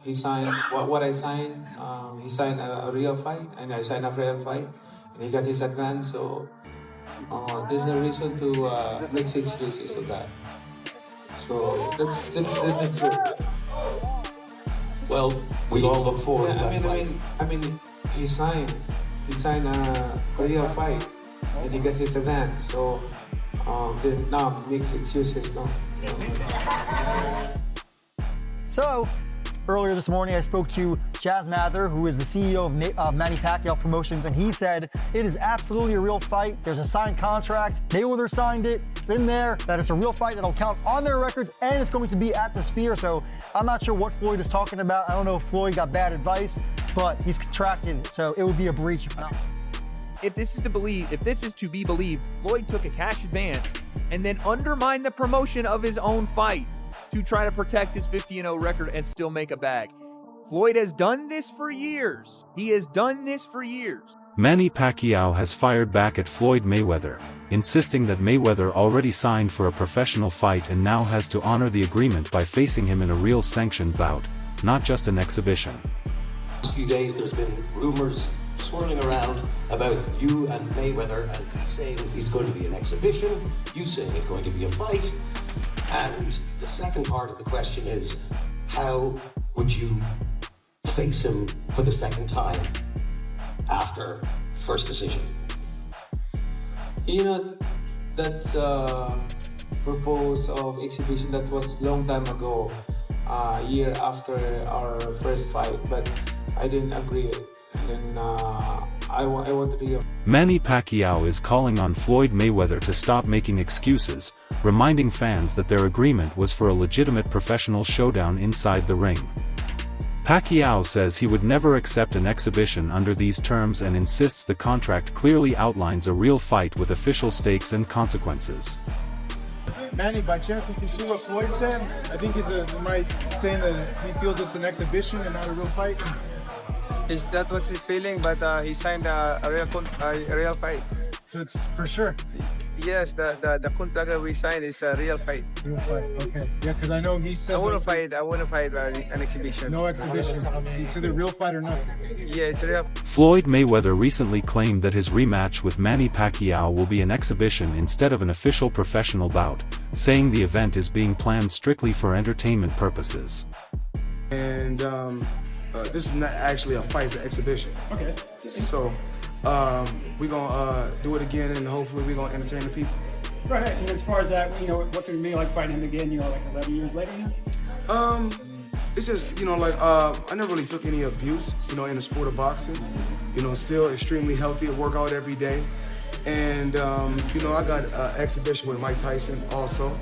he signed what I signed. He signed a real fight, and I signed a real fight, and he got his advance. So there's no reason to make excuses of that. So that's the truth. Well, we all look forward to Yeah, that fight. I mean, he signed a real fight, and he got his advance. So now makes excuses. No. So, earlier this morning, I spoke to Chaz Mather, who is the CEO of Manny Pacquiao Promotions, and he said it is absolutely a real fight. There's a signed contract. Mayweather signed it. It's in there that it's a real fight that'll count on their records, and it's going to be at the Sphere. So, I'm not sure what Floyd is talking about. I don't know if Floyd got bad advice, but he's contracted it, so it would be a breach if not. If this is to be believed, Floyd took a cash advance and then undermined the promotion of his own fight to try to protect his 50-0 record and still make a bag. Floyd has done this for years. He has done this for years. Manny Pacquiao has fired back at Floyd Mayweather, insisting that Mayweather already signed for a professional fight and now has to honor the agreement by facing him in a real sanctioned bout, not just an exhibition. Last few days there's been rumors swirling around about you and Mayweather, and saying he's going to be an exhibition, you saying it's going to be a fight. And the second part of the question is, how would you face him for the second time after first decision? You know, that's purpose of exhibition that was long time ago, year after our first fight, but I didn't agree. And I want real. Manny Pacquiao is calling on Floyd Mayweather to stop making excuses, reminding fans that their agreement was for a legitimate professional showdown inside the ring. Pacquiao says he would never accept an exhibition under these terms and insists the contract clearly outlines a real fight with official stakes and consequences. Manny, by chance, you can see what Floyd said? I think he's saying that he feels it's an exhibition and not a real fight. Is that what he's feeling? But he signed a real fight. So it's for sure. Yes, the contract that we signed is a real fight. Real fight, okay. Yeah, because I know he said I wouldn't fight an exhibition. no exhibition. It's either real fight or nothing. Yeah, it's real. Floyd Mayweather recently claimed that his rematch with Manny Pacquiao will be an exhibition instead of an official professional bout, saying the event is being planned strictly for entertainment purposes. And this is not actually a fight, it's an exhibition. Okay. So we're gonna do it again, and hopefully we're gonna entertain the people. Right, and as far as that, you know, what's it mean like fighting him again, you know, like 11 years later now? It's just, you know, like I never really took any abuse, you know, in the sport of boxing. You know, still extremely healthy, I work out every day. And you know, I got an exhibition with Mike Tyson also,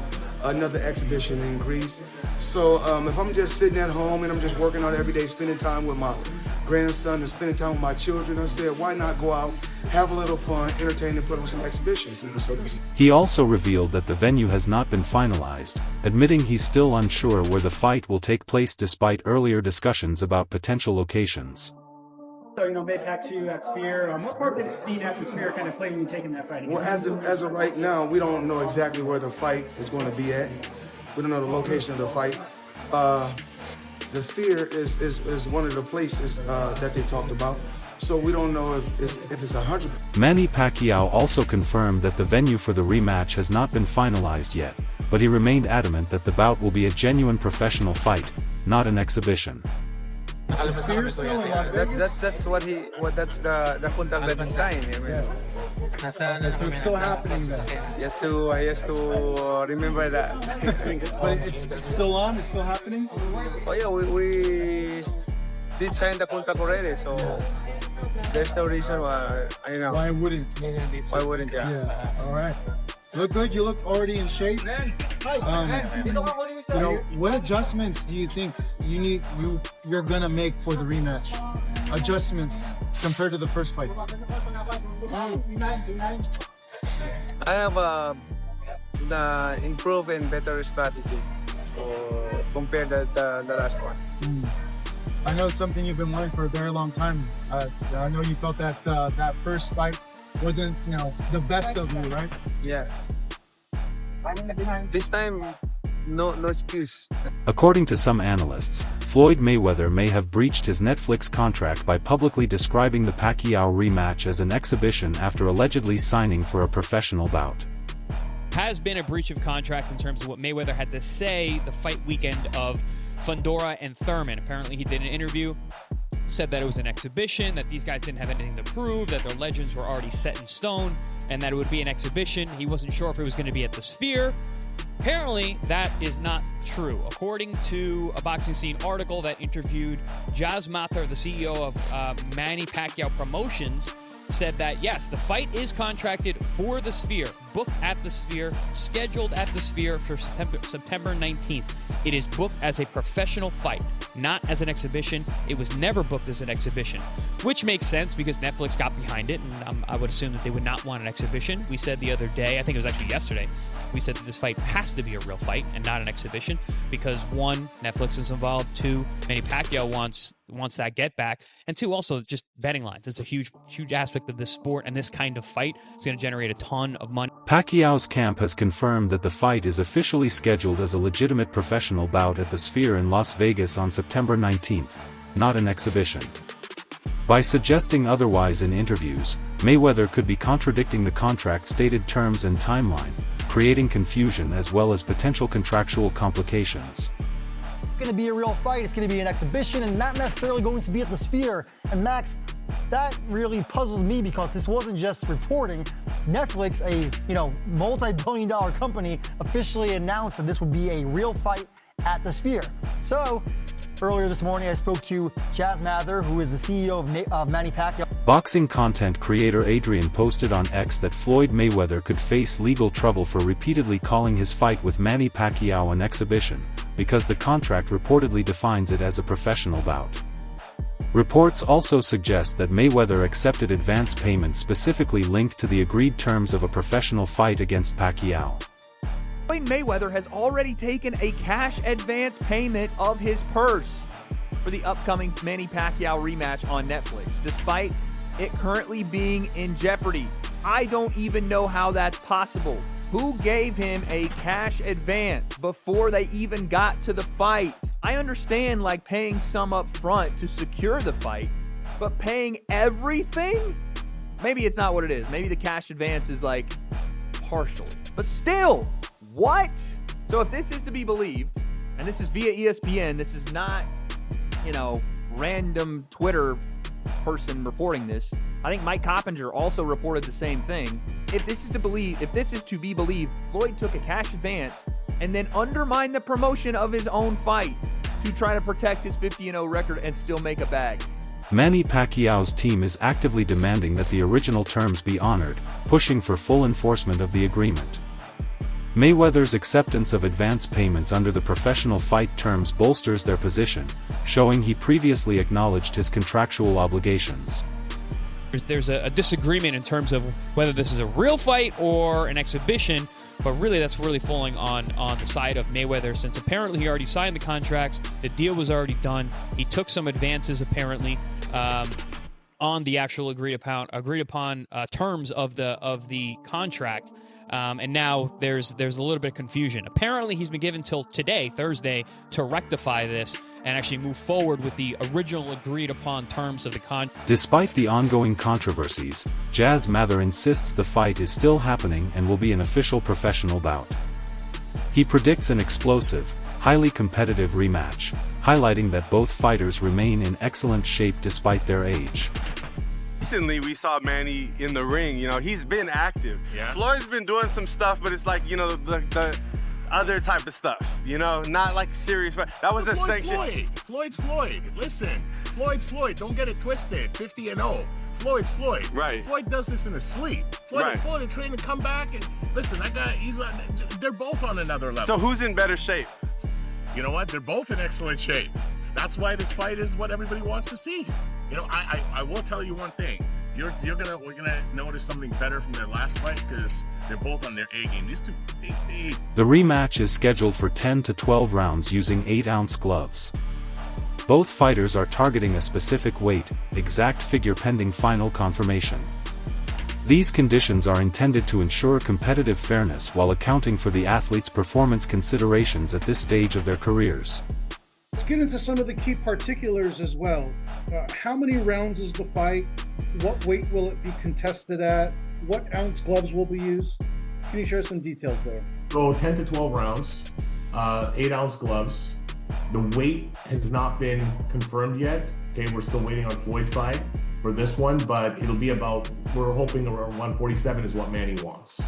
another exhibition in Greece. So if I'm just sitting at home and I'm just working out every day, spending time with my grandson and spending time with my children, I said, why not go out, have a little fun, entertain, and put on some exhibitions. And so He also revealed that the venue has not been finalized, admitting he's still unsure where the fight will take place despite earlier discussions about potential locations. So, you know, Maypac to that Sphere, what part did being at the Sphere kind of play when you taking that fight? well, as of right now, we don't know exactly where the fight is going to be at. We don't know the location of the fight. The Sphere is one of the places that they talked about. So we don't know if it's 100. Manny Pacquiao also confirmed that the venue for the rematch has not been finalized yet, but he remained adamant that the bout will be a genuine professional fight, not an exhibition. The Sphere is still in Las Vegas? That's the contract that he signed. I mean, So it's still happening then? he has to remember that. But it's still on? It's still happening? Oh yeah, we did sign the contract already, so there's no reason why, you know, Why wouldn't? why wouldn't you? Yeah, all right. Look good. You look already in shape. You know, what adjustments do you think you're gonna make for the rematch? Adjustments compared to the first fight. I have the improved and better strategy compared to the last one. I know it's something you've been learning for a very long time. I know you felt that that first fight wasn't, you know, the best of you, right? Yes. This time no excuse. According to some analysts, Floyd Mayweather may have breached his Netflix contract by publicly describing the Pacquiao rematch as an exhibition after allegedly signing for a professional bout. Has been a breach of contract in terms of what Mayweather had to say the fight weekend of Fundora and Thurman. Apparently he did an interview, said that it was an exhibition, that these guys didn't have anything to prove, that their legends were already set in stone, and that it would be an exhibition. He wasn't sure if it was going to be at the Sphere. Apparently, that is not true. According to a Boxing Scene article that interviewed Jazz Mather, the CEO of Manny Pacquiao Promotions, said that yes, the fight is contracted for the Sphere, booked at the Sphere, scheduled at the Sphere for September 19th. It is booked as a professional fight, not as an exhibition. It was never booked as an exhibition, which makes sense because Netflix got behind it, and I would assume that they would not want an exhibition. We said the other day, I think it was actually yesterday, we said that this fight has to be a real fight and not an exhibition because one, Netflix is involved, two, Manny Pacquiao wants that get back, and two, also just betting lines. It's a huge aspect of this sport, and this kind of fight is going to generate a ton of money. Pacquiao's camp has confirmed that the fight is officially scheduled as a legitimate professional bout at the Sphere in Las Vegas on September 19th, not an exhibition. By suggesting otherwise in interviews, Mayweather could be contradicting the contract's stated terms and timeline, creating confusion as well as potential contractual complications. It's going to be a real fight, it's going to be an exhibition, and not necessarily going to be at the Sphere. And Max, that really puzzled me because this wasn't just reporting. Netflix, a multi-billion-dollar company, officially announced that this would be a real fight at the Sphere. So, earlier this morning, I spoke to Jazz Mather, who is the CEO of Manny Pacquiao. Boxing content creator Adrian posted on X that Floyd Mayweather could face legal trouble for repeatedly calling his fight with Manny Pacquiao an exhibition, because the contract reportedly defines it as a professional bout. Reports also suggest that Mayweather accepted advance payments specifically linked to the agreed terms of a professional fight against Pacquiao. Floyd Mayweather has already taken a cash advance payment of his purse for the upcoming Manny Pacquiao rematch on Netflix, despite it currently being in jeopardy. I don't even know how that's possible. Who gave him a cash advance before they even got to the fight? I understand like paying some up front to secure the fight, but paying everything? Maybe it's not what it is. Maybe the cash advance is like partial, but still, what? So if this is to be believed, and this is via ESPN, this is not, random Twitter person reporting this. I think Mike Coppinger also reported the same thing. If this is to be believed, Floyd took a cash advance and then undermined the promotion of his own fight to try to protect his 50-0 record and still make a bag. Manny Pacquiao's team is actively demanding that the original terms be honored, pushing for full enforcement of the agreement. Mayweather's acceptance of advance payments under the professional fight terms bolsters their position, showing he previously acknowledged his contractual obligations. There's a disagreement in terms of whether this is a real fight or an exhibition, but really that's really falling on the side of Mayweather, since apparently he already signed the contracts, the deal was already done, he took some advances apparently on the actual agreed upon terms of the contract. And now there's a little bit of confusion. Apparently he's been given till today, Thursday, to rectify this and actually move forward with the original agreed upon terms of the contract. Despite the ongoing controversies, Jazz Mather insists the fight is still happening and will be an official professional bout. He predicts an explosive, highly competitive rematch, highlighting that both fighters remain in excellent shape despite their age. Recently, we saw Manny in the ring. He's been active. Yeah. Floyd's been doing some stuff, but it's like, the other type of stuff. Not like serious. But that was a sanction. Floyd's Floyd. Listen, Floyd's Floyd. Don't get it twisted. 50-0. Floyd's Floyd. Right. Floyd does this in his sleep. Floyd and Floyd are trained to come back and listen. They're both on another level. So who's in better shape? You know what? They're both in excellent shape. That's why this fight is what everybody wants to see. I will tell you one thing. We're gonna notice something better from their last fight because they're both on their A game. These two, The rematch is scheduled for 10 to 12 rounds using 8-ounce gloves. Both fighters are targeting a specific weight, exact figure pending final confirmation. These conditions are intended to ensure competitive fairness while accounting for the athlete's performance considerations at this stage of their careers. Let's get into some of the key particulars as well. How many rounds is the fight? What weight will it be contested at? What ounce gloves will be used? Can you share some details there? So 10 to 12 rounds, 8-ounce gloves. The weight has not been confirmed yet. Okay, we're still waiting on Floyd's side for this one, but it'll be about, we're hoping around 147 is what Manny wants.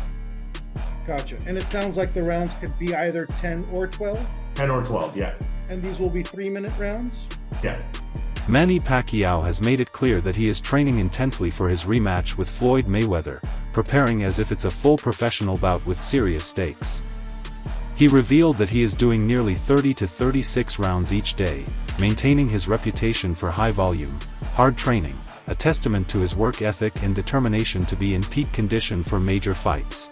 Gotcha. And it sounds like the rounds could be either 10 or 12? 10 or 12, yeah. And these will be 3-minute rounds? Yeah. Manny Pacquiao has made it clear that he is training intensely for his rematch with Floyd Mayweather, preparing as if it's a full professional bout with serious stakes. He revealed that he is doing nearly 30 to 36 rounds each day, maintaining his reputation for high volume, hard training, a testament to his work ethic and determination to be in peak condition for major fights.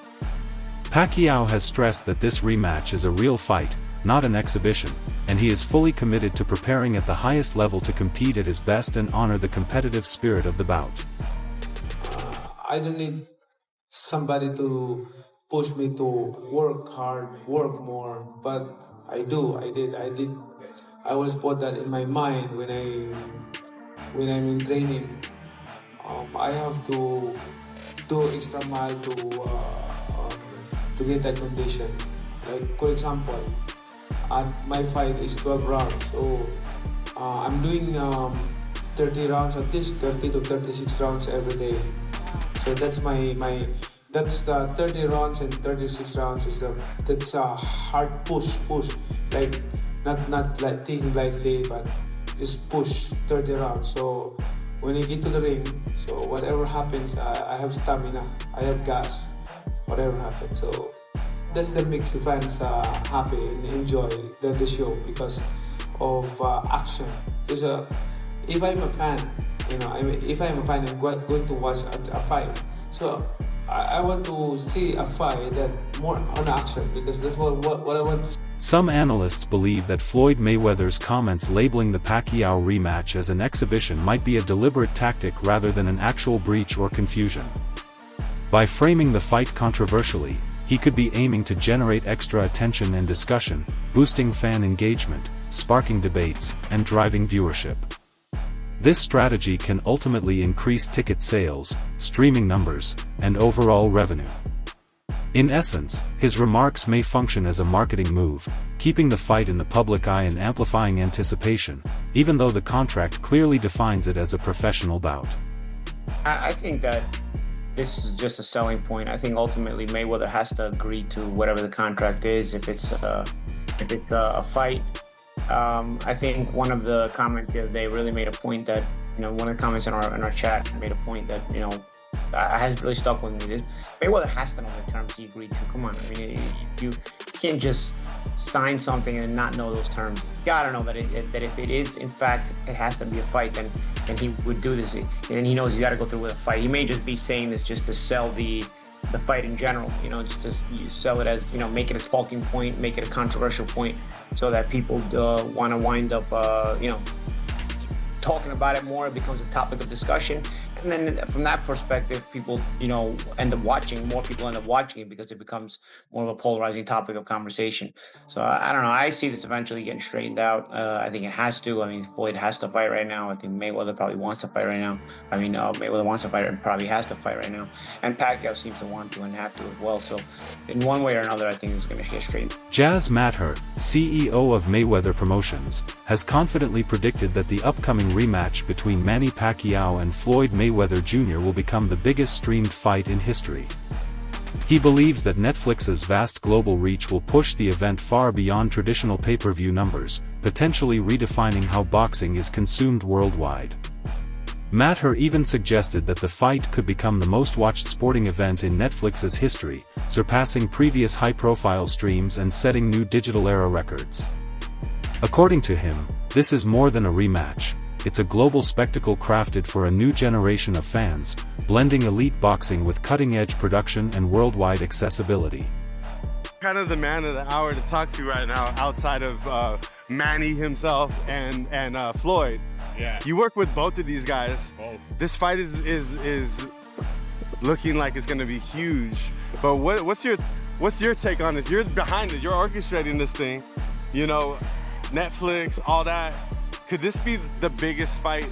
Pacquiao has stressed that this rematch is a real fight, not an exhibition, and he is fully committed to preparing at the highest level to compete at his best and honor the competitive spirit of the bout. I don't need somebody to push me to work hard, work more, but I did. I always put that in my mind when I'm in training. I have to do extra mile to get that condition. Like, for example, my fight is 12 rounds, so I'm doing 30 rounds, at least 30 to 36 rounds every day. So that's that's 30 rounds and 36 rounds that's a hard push, like not like taking lightly, but just push 30 rounds. So when I get to the ring, so whatever happens, I have stamina, I have gas, whatever happens. So that's the makes the fans happy and enjoy the show because of action. Because if I'm a fan, if I'm a fan, I'm going to watch a fight. So I want to see a fight that more on action because that's what I want. Some analysts believe that Floyd Mayweather's comments labeling the Pacquiao rematch as an exhibition might be a deliberate tactic rather than an actual breach or confusion. By framing the fight controversially, he could be aiming to generate extra attention and discussion, boosting fan engagement, sparking debates, and driving viewership. This strategy can ultimately increase ticket sales, streaming numbers, and overall revenue. In essence, his remarks may function as a marketing move, keeping the fight in the public eye and amplifying anticipation, even though the contract clearly defines it as a professional bout. I think that this is just a selling point. I think ultimately Mayweather has to agree to whatever the contract is. If it's a fight, I think one of the comments the other day really made a point that one of the comments in our chat made a point that has really stuck with me. Mayweather has to know the terms he agreed to. Come on, I mean, you can't just sign something and not know those terms. You gotta know that if it is in fact it has to be a fight, then he would do this, and he knows he's got to go through with a fight. He may just be saying this just to sell the fight in general, just to sell it as, make it a talking point, make it a controversial point, so that people want to wind up, talking about it more. It becomes a topic of discussion. And then from that perspective, people, end up watching, more people end up watching it because it becomes more of a polarizing topic of conversation. So I don't know. I see this eventually getting straightened out. I think it has to. I mean, Floyd has to fight right now. I think Mayweather probably wants to fight right now. I mean, Mayweather wants to fight and probably has to fight right now. And Pacquiao seems to want to and have to as well. So in one way or another, I think it's going to get straightened. Jazz Matter, CEO of Mayweather Promotions, has confidently predicted that the upcoming rematch between Manny Pacquiao and Floyd Mayweather Jr. will become the biggest streamed fight in history. He believes that Netflix's vast global reach will push the event far beyond traditional pay-per-view numbers, potentially redefining how boxing is consumed worldwide. Matter even suggested that the fight could become the most-watched sporting event in Netflix's history, surpassing previous high-profile streams and setting new digital era records. According to him, this is more than a rematch. It's a global spectacle crafted for a new generation of fans, blending elite boxing with cutting-edge production and worldwide accessibility. Kind of the man of the hour to talk to right now, outside of Manny himself and Floyd. Yeah. You work with both of these guys. Both. This fight is looking like it's going to be huge. But what's your take on this? You're behind it. You're orchestrating this thing. You know, Netflix, all that. Could this be the biggest fight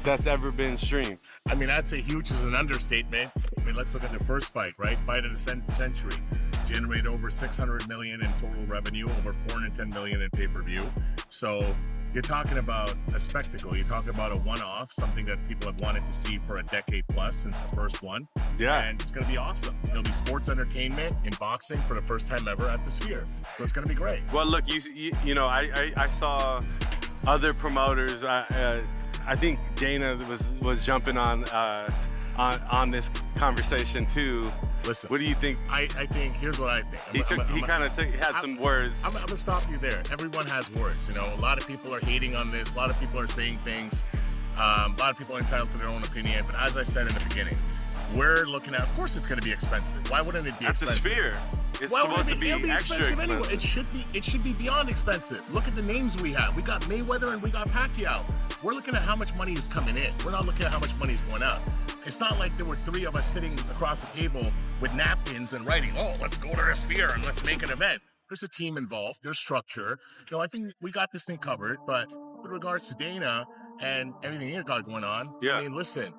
that's ever been streamed? I mean, I'd say huge is an understatement. I mean, let's look at the first fight, right? Fight of the century. Generated over 600 million in total revenue, over 410 million in pay-per-view. So you're talking about a spectacle. You're talking about a one-off, something that people have wanted to see for a decade plus since the first one. Yeah. And it's going to be awesome. It'll be sports entertainment in boxing for the first time ever at the Sphere. So it's going to be great. Well, look, you know, I saw other promoters. I think Dana was jumping on this conversation too. Listen, what do you think? I think, here's what I think. He kind of had some words. I'm going to stop you there. Everyone has words, you know. A lot of people are hating on this. A lot of people are saying things. A lot of people are entitled to their own opinion. But as I said in the beginning, we're looking at, of course it's going to be expensive. Why wouldn't it be expensive? At the Sphere. It's supposed to be extra expensive. Anyway. It should be beyond expensive. Look at the names we have. We got Mayweather and we got Pacquiao. We're looking at how much money is coming in. We're not looking at how much money is going out. It's not like there were three of us sitting across the table with napkins and writing, oh, let's go to the Sphere and let's make an event. There's a team involved. There's structure. You know, I think we got this thing covered. But with regards to Dana and everything he got going on, I mean, listen,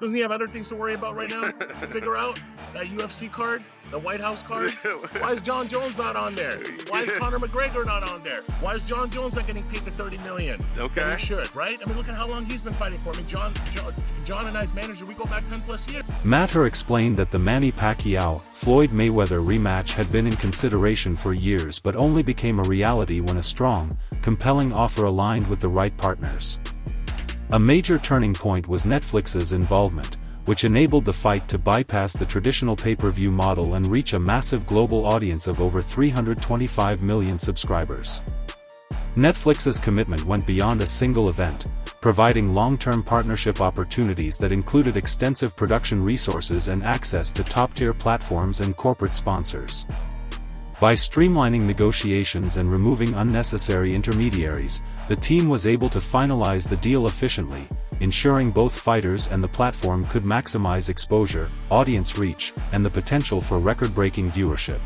doesn't he have other things to worry about right now? To figure out that UFC card, the White House card? Why is John Jones not on there? Why is Conor McGregor not on there? Why is John Jones not getting paid the $30 million? Okay. And he should, right? I mean, look at how long he's been fighting for me. John and I's manager, we go back 10 plus years. Matter explained that the Manny Pacquiao, Floyd Mayweather rematch had been in consideration for years but only became a reality when a strong, compelling offer aligned with the right partners. A major turning point was Netflix's involvement, which enabled the fight to bypass the traditional pay-per-view model and reach a massive global audience of over 325 million subscribers. Netflix's commitment went beyond a single event, providing long-term partnership opportunities that included extensive production resources and access to top-tier platforms and corporate sponsors. By streamlining negotiations and removing unnecessary intermediaries, the team was able to finalize the deal efficiently, ensuring both fighters and the platform could maximize exposure, audience reach, and the potential for record-breaking viewership.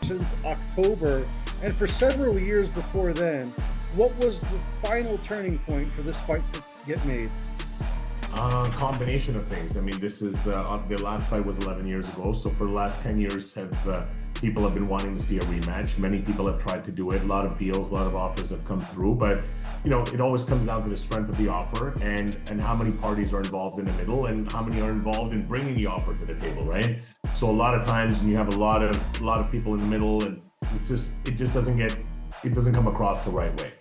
Since October, and for several years before then, what was the final turning point for this fight to get made? Combination of things. I mean, this is the last fight was 11 years ago, so for the last 10 years people have been wanting to see a rematch. Many people have tried to do it. A lot of deals, a lot of offers have come through, but you know, it always comes down to the strength of the offer and how many parties are involved in the middle and how many are involved in bringing the offer to the table, right? So a lot of times when you have a lot of people in the middle, and it doesn't come across the right way.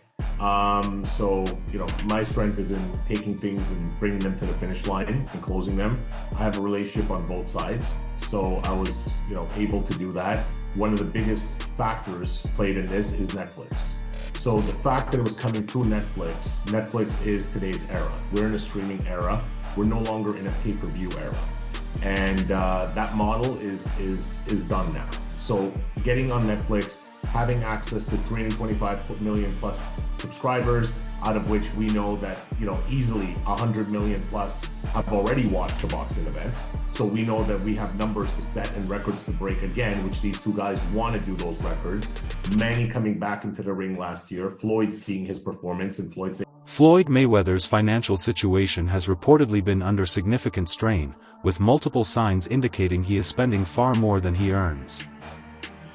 So, you know, my strength is in taking things and bringing them to the finish line and closing them. I have a relationship on both sides, so I was, you know, able to do that. One of the biggest factors played in this is Netflix. So the fact that it was coming through Netflix is today's era. We're in a streaming era. We're no longer in a pay-per-view era. And that model is done now. So getting on Netflix, having access to 325 million plus subscribers, out of which we know that, you know, easily 100 million plus have already watched the boxing event. So we know that we have numbers to set and records to break again, which these two guys want to do those records. Manny coming back into the ring last year, Floyd seeing his performance, and Floyd saying, Floyd Mayweather's financial situation has reportedly been under significant strain, with multiple signs indicating he is spending far more than he earns.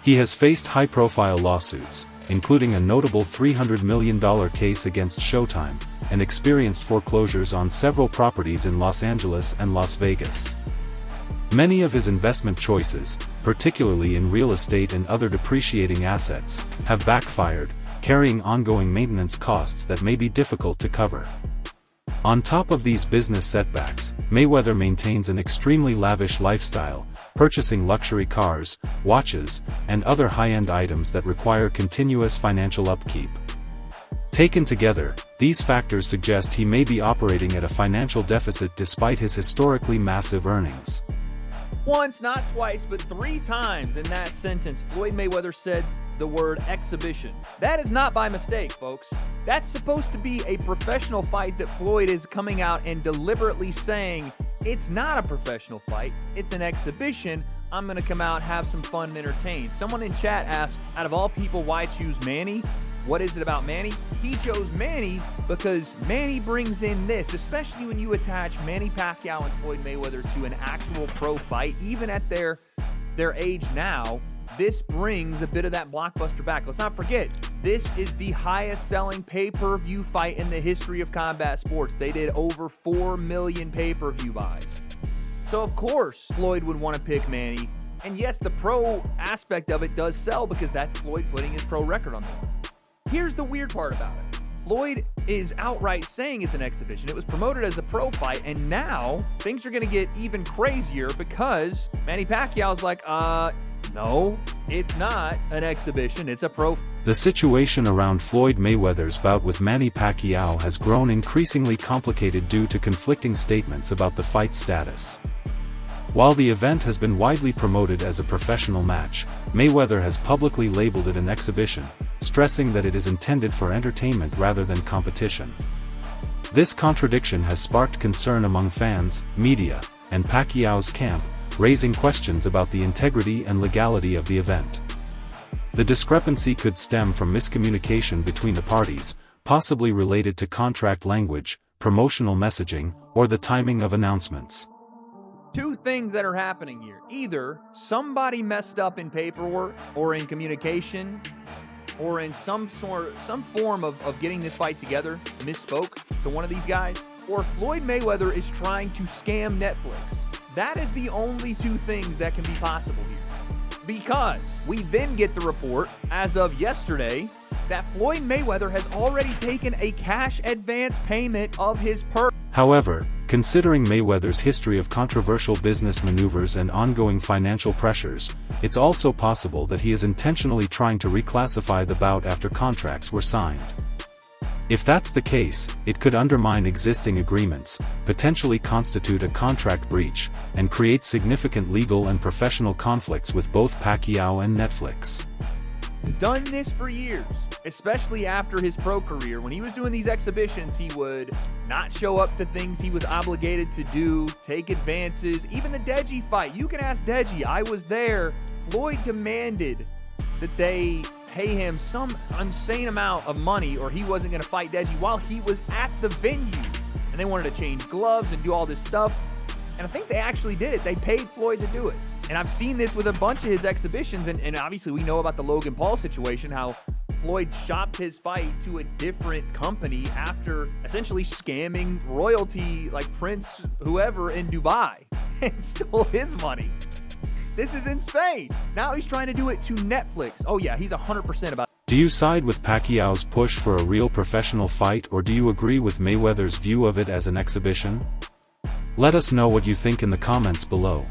He has faced high-profile lawsuits, including a notable $300 million case against Showtime, and experienced foreclosures on several properties in Los Angeles and Las Vegas. Many of his investment choices, particularly in real estate and other depreciating assets, have backfired, carrying ongoing maintenance costs that may be difficult to cover. On top of these business setbacks, Mayweather maintains an extremely lavish lifestyle, purchasing luxury cars, watches, and other high-end items that require continuous financial upkeep. Taken together, these factors suggest he may be operating at a financial deficit despite his historically massive earnings. Once, not twice, but 3 times in that sentence, Floyd Mayweather said the word exhibition. That is not by mistake, folks. That's supposed to be a professional fight that Floyd is coming out and deliberately saying It's not a professional fight. It's an exhibition. I'm going to come out, have some fun, and entertain. Someone in chat asked, out of all people, why choose Manny? What is it about Manny? He chose Manny because Manny brings in this, especially when you attach Manny Pacquiao and Floyd Mayweather to an actual pro fight, even at their age now. This brings a bit of that blockbuster back. Let's not forget, this is the highest selling pay-per-view fight in the history of combat sports. They did over 4 million pay-per-view buys. So of course, Floyd would want to pick Manny. And yes, the pro aspect of it does sell because that's Floyd putting his pro record on the line. Here's the weird part about it. Floyd is outright saying it's an exhibition. It was promoted as a pro fight, and now things are going to get even crazier because Manny Pacquiao's like, no, it's not an exhibition, it's a pro. The situation around Floyd Mayweather's bout with Manny Pacquiao has grown increasingly complicated due to conflicting statements about the fight status. While the event has been widely promoted as a professional match, Mayweather has publicly labeled it an exhibition, stressing that it is intended for entertainment rather than competition. This contradiction has sparked concern among fans, media, and Pacquiao's camp, raising questions about the integrity and legality of the event. The discrepancy could stem from miscommunication between the parties, possibly related to contract language, promotional messaging, or the timing of announcements. Two things that are happening here. Either somebody messed up in paperwork or in communication or in some form of getting this fight together, misspoke to one of these guys, or Floyd Mayweather is trying to scam Netflix. That is the only two things that can be possible here. Because we then get the report, as of yesterday, that Floyd Mayweather has already taken a cash advance payment of his purse. However, considering Mayweather's history of controversial business maneuvers and ongoing financial pressures, it's also possible that he is intentionally trying to reclassify the bout after contracts were signed. If that's the case, it could undermine existing agreements, potentially constitute a contract breach, and create significant legal and professional conflicts with both Pacquiao and Netflix. He's done this for years, especially after his pro career. When he was doing these exhibitions, he would not show up to things he was obligated to do, take advances. Even the Deji fight, you can ask Deji, I was there. Floyd demanded that they pay him some insane amount of money or he wasn't going to fight Deji while he was at the venue. And they wanted to change gloves and do all this stuff. And I think they actually did it. They paid Floyd to do it. And I've seen this with a bunch of his exhibitions. And obviously we know about the Logan Paul situation, how Floyd shopped his fight to a different company after essentially scamming royalty like Prince whoever in Dubai and stole his money. This is insane. Now he's trying to do it to Netflix. Oh yeah, he's 100% about it. Do you side with Pacquiao's push for a real professional fight, or do you agree with Mayweather's view of it as an exhibition? Let us know what you think in the comments below.